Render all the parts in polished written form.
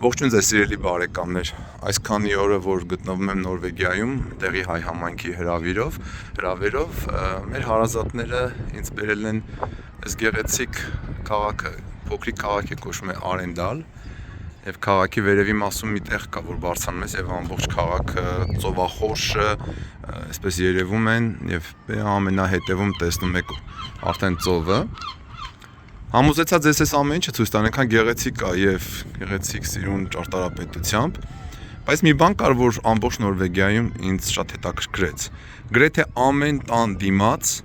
Ողջույն ձեզ սիրելի բարեկամներ, այս քանի օրը որ գտնվում եմ Նորվեգիայում տեղի հայ համայնքի հրավերով մեր հարազատները ինձ բերել են այս գեղեցիկ քաղաքը, փոքրիկ քաղաք է կոչվում է Արենդալ եւ քաղաքի վերևի մասում մի տեղ կա որ բարձրանում ես եւ ամբողջ քաղաքը ծովախորշը այսպես երևում են եւ ամենահետևում տեսնում եք արդեն ծովը Համոզեցա ձեզ այս ամեն ինչը ցույց տան, այնքան գեղեցիկ է եւ գեղեցիկ սիրուն ճարտարապետությամբ, բայց մի բան կար, որ ամբողջ Նորվեգիայում ինձ շատ հետաքրքրեց։ Գրեթե ամեն տան դիմաց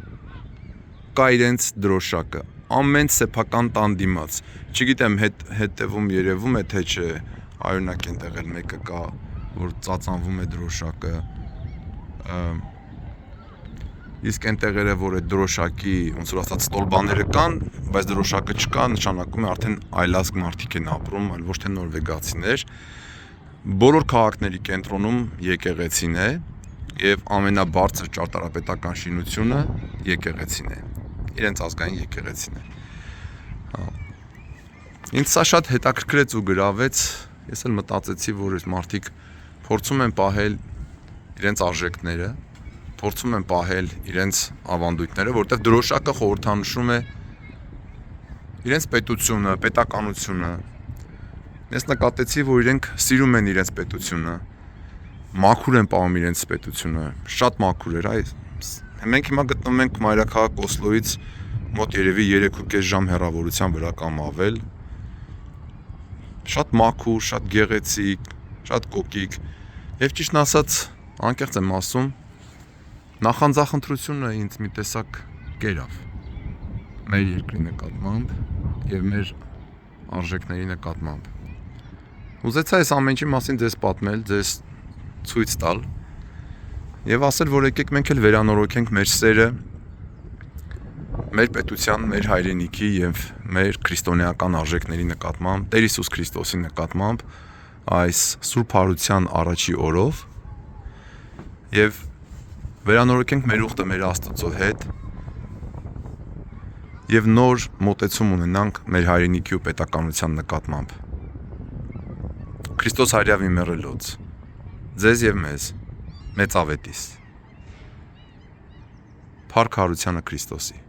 կա իրենց դրոշակը, ամեն սեփական տան դիմաց։ Չգիտեմ, հետևում երևում է թե չէ, այօրինակ այնտեղ էլ մեկը կա, որ ծածանվում է դրոշակը։ Իսկ այնտեղերը, որ այդ դրոշակի, ոնց որ ասած, ստոլբաները կան, բայց դրոշակը չկա, նշանակում է արդեն այլազգ մարդիկ են ապրում, այլ ոչ թե նորվեգացիներ։ Բոլոր քաղաքների կենտրոնում եկեղեցին է եւ ամենաբարձր ճարտարապետական շինությունը եկեղեցին է։ Իրենց ազգային եկեղեցին է։ Ինձ սա շատ հետաքրքրեց ու գրավեց։ Ես էլ մտածեցի, որ այս մարդիկ փորձում են պահել իրենց արժեքները, փորձում են պահել իրենց ավանդույթները, որտեղ դրոշակը խորհրդանշում է իրենց պետությունը, պետականությունը։ Ես նկատեցի, որ իրենք սիրում են իրենց պետությունը, մաքուր են պահում իրենց պետությունը, շատ մաքուր էր, մենք հիմա գտնվում ենք մայրաքաղաք Օսլոյից մոտ երևի 3.5 ժամ հեռավորության վրա կամ ավել։ Շատ մաքուր, շատ գեղեցիկ, շատ կոկիկ, եւ ճիշտն ասած, անկեղծ եմ ասում, նախանձախնդրությունը ինձ մի տեսակ կերավ մեր երկրի նկատմամբ եւ մեր արժեքների նկատմամբ։ Ուզեցա այս ամեն ինչի մասին ձեզ պատմել, ձեզ ցույց տալ եւ ասել, որ եկեք մենք էլ վերանորոգենք մեր սերը մեր պետության, մեր հայրենիքի եւ մեր քրիստոնեական արժեքների նկատմամբ, Տեր Հիսուս Քրիստոսի նկատմամբ այս Սուրբ Հարության առաջի օրով եւ վերանորոգենք մեր ուխտը մեր Աստծո հետ եւ նոր մոտեցում ունենանք մեր հայրենիքի ու պետականության նկատմամբ։ Քրիստոս հարյավի մեռելոց ձեզ եւ մեզ մեծ ավետիս։ Փառք Հարությանը Քրիստոսի։